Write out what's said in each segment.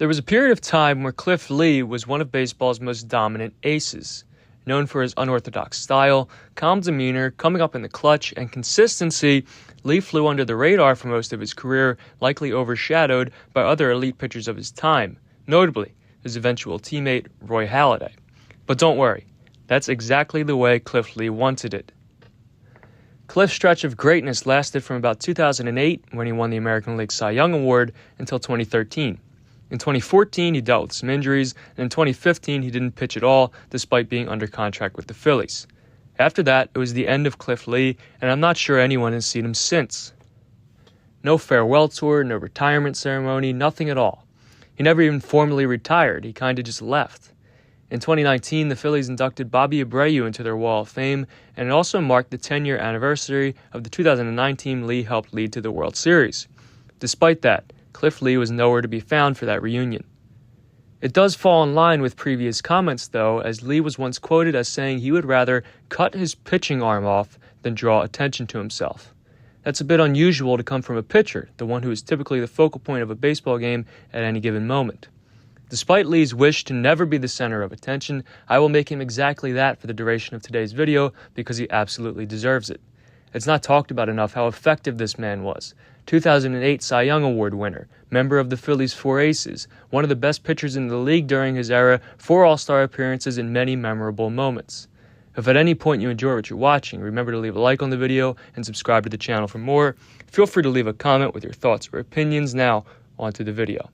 There was a period of time where Cliff Lee was one of baseball's most dominant aces. Known for his unorthodox style, calm demeanor, coming up in the clutch, and consistency, Lee flew under the radar for most of his career, likely overshadowed by other elite pitchers of his time, notably his eventual teammate Roy Halladay. But don't worry, that's exactly the way Cliff Lee wanted it. Cliff's stretch of greatness lasted from about 2008, when he won the American League Cy Young Award, until 2013. In 2014, he dealt with some injuries, and in 2015, he didn't pitch at all, despite being under contract with the Phillies. After that, it was the end of Cliff Lee, and I'm not sure anyone has seen him since. No farewell tour, no retirement ceremony, nothing at all. He never even formally retired, he kinda just left. In 2019, the Phillies inducted Bobby Abreu into their Wall of Fame, and it also marked the 10-year anniversary of the 2009 team Lee helped lead to the World Series. Despite that, Cliff Lee was nowhere to be found for that reunion. It does fall in line with previous comments, though, as Lee was once quoted as saying he would rather cut his pitching arm off than draw attention to himself. That's a bit unusual to come from a pitcher, the one who is typically the focal point of a baseball game at any given moment. Despite Lee's wish to never be the center of attention, I will make him exactly that for the duration of today's video because he absolutely deserves it. It's not talked about enough how effective this man was. 2008 Cy Young Award winner, member of the Phillies' Four Aces, one of the best pitchers in the league during his era, 4 All-Star appearances, and many memorable moments. If at any point you enjoy what you're watching, remember to leave a like on the video and subscribe to the channel for more. Feel free to leave a comment with your thoughts or opinions. Now, onto the video.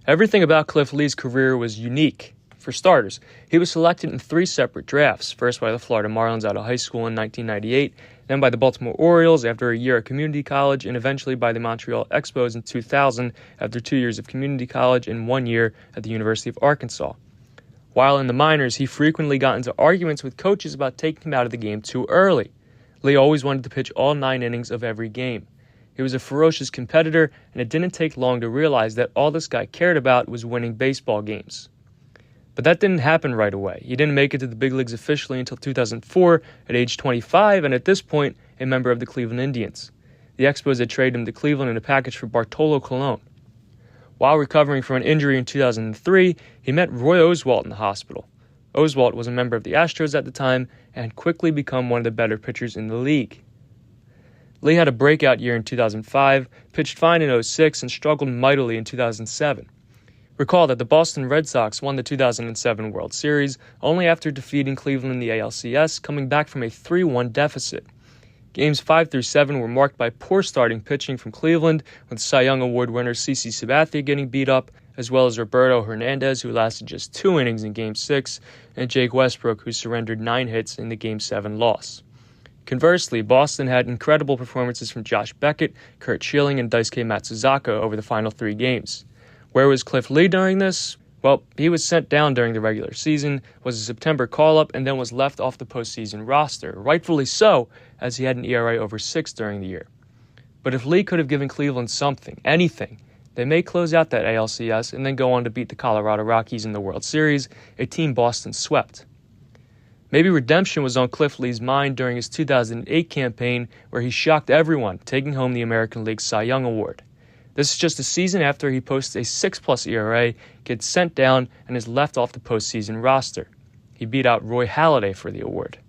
Everything about Cliff Lee's career was unique. For starters, he was selected in 3 separate drafts, first by the Florida Marlins out of high school in 1998, then by the Baltimore Orioles after a year at community college, and eventually by the Montreal Expos in 2000 after 2 years of community college and 1 year at the University of Arkansas. While in the minors, he frequently got into arguments with coaches about taking him out of the game too early. Lee always wanted to pitch all 9 innings of every game. He was a ferocious competitor, and it didn't take long to realize that all this guy cared about was winning baseball games. But that didn't happen right away. He didn't make it to the big leagues officially until 2004 at age 25, and at this point, a member of the Cleveland Indians. The Expos had traded him to Cleveland in a package for Bartolo Colon. While recovering from an injury in 2003, he met Roy Oswalt in the hospital. Oswalt was a member of the Astros at the time and had quickly become one of the better pitchers in the league. Lee had a breakout year in 2005, pitched fine in 2006, and struggled mightily in 2007. Recall that the Boston Red Sox won the 2007 World Series only after defeating Cleveland in the ALCS, coming back from a 3-1 deficit. Games 5 through 7 were marked by poor starting pitching from Cleveland, with Cy Young Award winner CC Sabathia getting beat up, as well as Roberto Hernandez, who lasted just 2 innings in Game 6, and Jake Westbrook, who surrendered 9 hits in the Game 7 loss. Conversely, Boston had incredible performances from Josh Beckett, Curt Schilling, and Daisuke Matsuzaka over the final 3 games. Where was Cliff Lee during this? Well, he was sent down during the regular season, was a September call-up, and then was left off the postseason roster, rightfully so, as he had an ERA over 6 during the year. But if Lee could have given Cleveland something, anything, they may close out that ALCS and then go on to beat the Colorado Rockies in the World Series, a team Boston swept. Maybe redemption was on Cliff Lee's mind during his 2008 campaign, where he shocked everyone, taking home the American League Cy Young Award. This is just a season after he posts a 6+ ERA, gets sent down, and is left off the postseason roster. He beat out Roy Halladay for the award.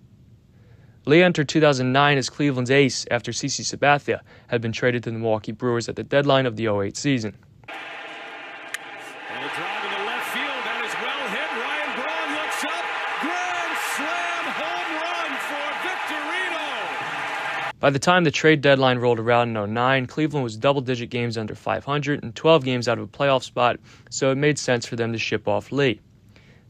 Lee entered 2009 as Cleveland's ace after CC Sabathia had been traded to the Milwaukee Brewers at the deadline of the 2008 season. And a drive into left field, that is well hit. Ryan Braun looks up. Grand slam home run for Victorino. By the time the trade deadline rolled around in 2009, Cleveland was double-digit games under 500 and 12 games out of a playoff spot, so it made sense for them to ship off Lee.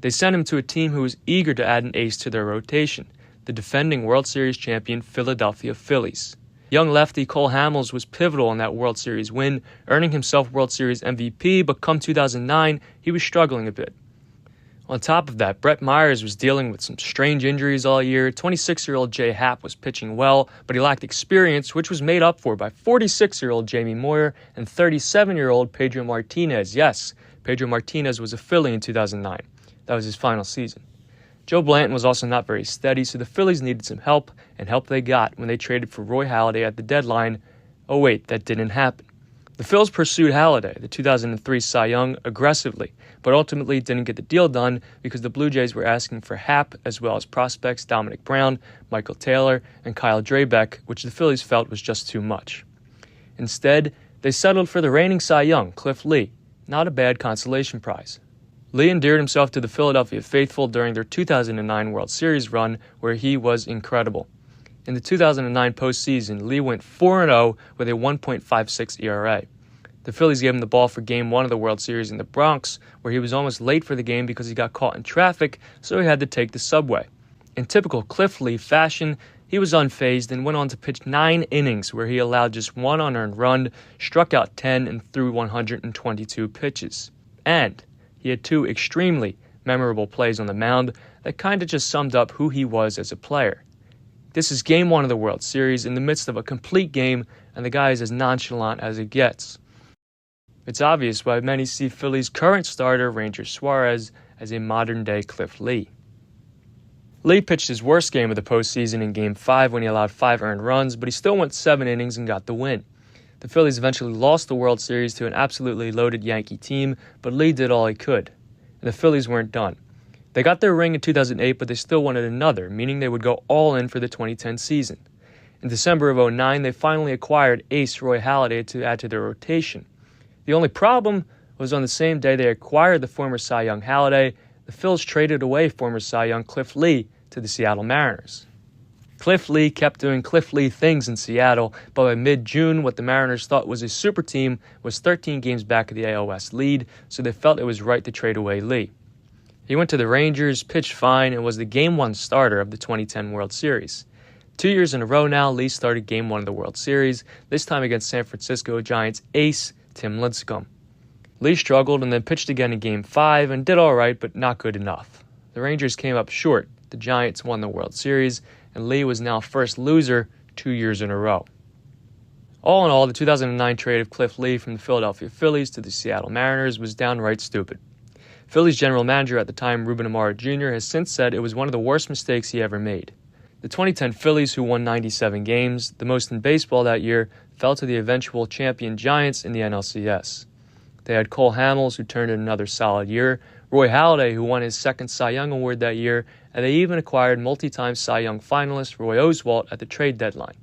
They sent him to a team who was eager to add an ace to their rotation, the defending World Series champion Philadelphia Phillies. Young lefty Cole Hamels was pivotal in that World Series win, earning himself World Series MVP, but come 2009, he was struggling a bit. On top of that, Brett Myers was dealing with some strange injuries all year. 26-year-old Jay Happ was pitching well, but he lacked experience, which was made up for by 46-year-old Jamie Moyer and 37-year-old Pedro Martinez. Yes, Pedro Martinez was a Philly in 2009. That was his final season. Joe Blanton was also not very steady, so the Phillies needed some help, and help they got when they traded for Roy Halladay at the deadline. Oh wait, that didn't happen. The Phils pursued Halladay, the 2003 Cy Young, aggressively, but ultimately didn't get the deal done because the Blue Jays were asking for Happ as well as prospects Dominic Brown, Michael Taylor, and Kyle Drabeck, which the Phillies felt was just too much. Instead, they settled for the reigning Cy Young, Cliff Lee, not a bad consolation prize. Lee endeared himself to the Philadelphia faithful during their 2009 World Series run, where he was incredible. In the 2009 postseason, Lee went 4-0 with a 1.56 ERA. The Phillies gave him the ball for Game 1 of the World Series in the Bronx, where he was almost late for the game because he got caught in traffic, so he had to take the subway. In typical Cliff Lee fashion, he was unfazed and went on to pitch 9 innings where he allowed just 1 unearned run, struck out 10, and threw 122 pitches. And he had 2 extremely memorable plays on the mound that kind of just summed up who he was as a player. This is Game 1 of the World Series in the midst of a complete game, and the guy is as nonchalant as it gets. It's obvious why many see Phillies' current starter, Ranger Suarez, as a modern-day Cliff Lee. Lee pitched his worst game of the postseason in Game 5 when he allowed 5 earned runs, but he still went 7 innings and got the win. The Phillies eventually lost the World Series to an absolutely loaded Yankee team, but Lee did all he could. And the Phillies weren't done. They got their ring in 2008, but they still wanted another, meaning they would go all in for the 2010 season. In December of 2009, they finally acquired ace Roy Halladay to add to their rotation. The only problem was on the same day they acquired the former Cy Young Halladay, the Phils traded away former Cy Young Cliff Lee to the Seattle Mariners. Cliff Lee kept doing Cliff Lee things in Seattle, but by mid-June, what the Mariners thought was a super team was 13 games back of the AL West lead, so they felt it was right to trade away Lee. He went to the Rangers, pitched fine, and was the Game 1 starter of the 2010 World Series. 2 years in a row now, Lee started Game 1 of the World Series, this time against San Francisco Giants ace Tim Lincecum. Lee struggled and then pitched again in Game 5 and did all right, but not good enough. The Rangers came up short, the Giants won the World Series, and Lee was now first loser 2 years in a row. All in all, the 2009 trade of Cliff Lee from the Philadelphia Phillies to the Seattle Mariners was downright stupid. Phillies general manager at the time, Ruben Amaro Jr., has since said it was one of the worst mistakes he ever made. The 2010 Phillies, who won 97 games, the most in baseball that year, fell to the eventual champion Giants in the NLCS. They had Cole Hamels, who turned in another solid year, Roy Halladay, who won his second Cy Young Award that year, and they even acquired multi-time Cy Young finalist Roy Oswalt at the trade deadline.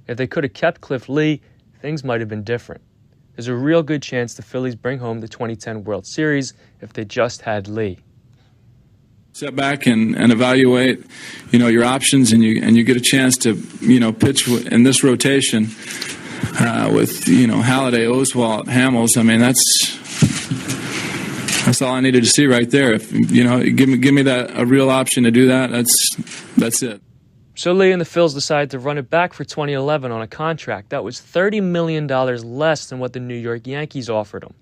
If they could have kept Cliff Lee, things might have been different. There's a real good chance the Phillies bring home the 2010 World Series if they just had Lee. Step back and evaluate, your options, and you get a chance to, pitch in this rotation with, Halladay, Oswalt, Hamels. I mean, that's all I needed to see right there. If give me that a real option to do that, that's it. So Lee and the Phils decided to run it back for 2011 on a contract that was $30 million less than what the New York Yankees offered him.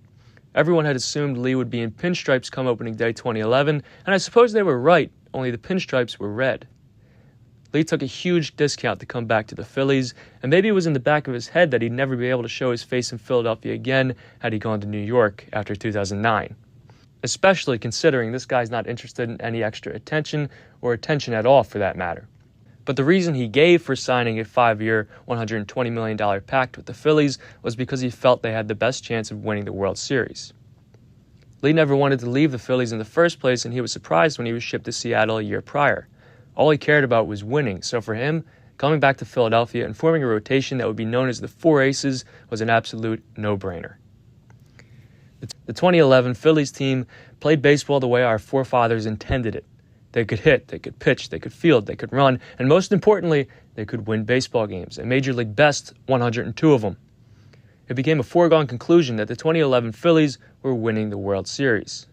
Everyone had assumed Lee would be in pinstripes come opening day 2011, and I suppose they were right, only the pinstripes were red. Lee took a huge discount to come back to the Phillies, and maybe it was in the back of his head that he'd never be able to show his face in Philadelphia again had he gone to New York after 2009. Especially considering this guy's not interested in any extra attention, or attention at all for that matter. But the reason he gave for signing a 5-year, $120 million pact with the Phillies was because he felt they had the best chance of winning the World Series. Lee never wanted to leave the Phillies in the first place, and he was surprised when he was shipped to Seattle a year prior. All he cared about was winning, so for him, coming back to Philadelphia and forming a rotation that would be known as the Four Aces was an absolute no-brainer. The 2011 Phillies team played baseball the way our forefathers intended it. They could hit, they could pitch, they could field, they could run, and most importantly, they could win baseball games, a Major League best 102 of them. It became a foregone conclusion that the 2011 Phillies were winning the World Series.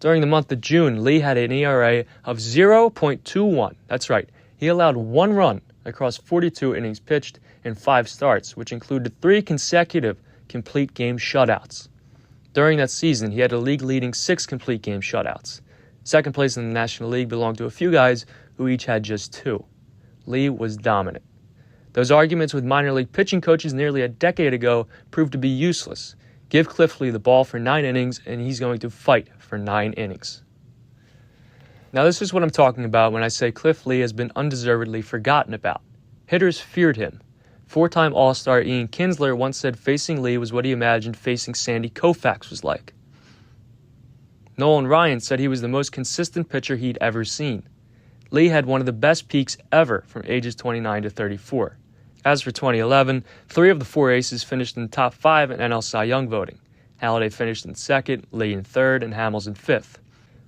During the month of June, Lee had an ERA of 0.21. That's right, he allowed 1 run across 42 innings pitched in 5 starts, which included 3 consecutive complete game shutouts. During that season, he had a league-leading 6 complete game shutouts. Second place in the National League belonged to a few guys who each had just 2. Lee was dominant. Those arguments with minor league pitching coaches nearly a decade ago proved to be useless. Give Cliff Lee the ball for 9 innings, and he's going to fight for 9 innings. Now, this is what I'm talking about when I say Cliff Lee has been undeservedly forgotten about. Hitters feared him. Four-time All-Star Ian Kinsler once said facing Lee was what he imagined facing Sandy Koufax was like. Nolan Ryan said he was the most consistent pitcher he'd ever seen. Lee had one of the best peaks ever from ages 29 to 34. As for 2011, 3 of the 4 aces finished in the top 5 in NL Cy Young voting. Halladay finished in second, Lee in third, and Hamels in fifth.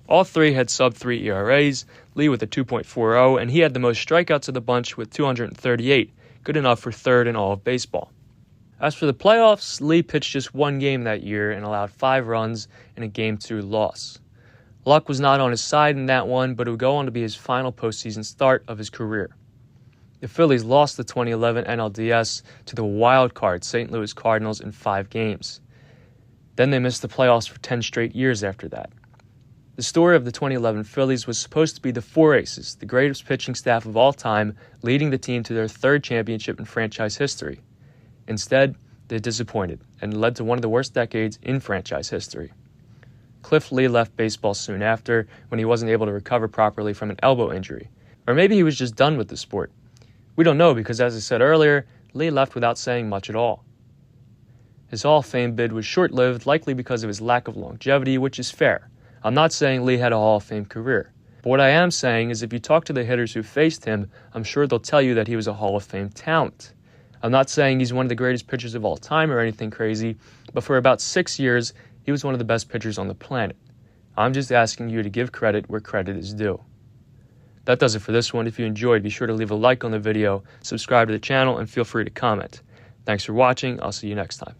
All 3 had sub-3 ERAs, Lee with a 2.40, and he had the most strikeouts of the bunch with 238, good enough for third in all of baseball. As for the playoffs, Lee pitched just 1 game that year and allowed 5 runs in a Game 2 loss. Luck was not on his side in that one, but it would go on to be his final postseason start of his career. The Phillies lost the 2011 NLDS to the wild-card St. Louis Cardinals in 5 games. Then they missed the playoffs for 10 straight years after that. The story of the 2011 Phillies was supposed to be the 4 aces, the greatest pitching staff of all time, leading the team to their 3rd championship in franchise history. Instead, they disappointed and led to one of the worst decades in franchise history. Cliff Lee left baseball soon after when he wasn't able to recover properly from an elbow injury. Or maybe he was just done with the sport. We don't know because, as I said earlier, Lee left without saying much at all. His Hall of Fame bid was short-lived, likely because of his lack of longevity, which is fair. I'm not saying Lee had a Hall of Fame career. But what I am saying is if you talk to the hitters who faced him, I'm sure they'll tell you that he was a Hall of Fame talent. I'm not saying he's one of the greatest pitchers of all time or anything crazy, but for about 6 years, he was one of the best pitchers on the planet. I'm just asking you to give credit where credit is due. That does it for this one. If you enjoyed, be sure to leave a like on the video, subscribe to the channel, and feel free to comment. Thanks for watching. I'll see you next time.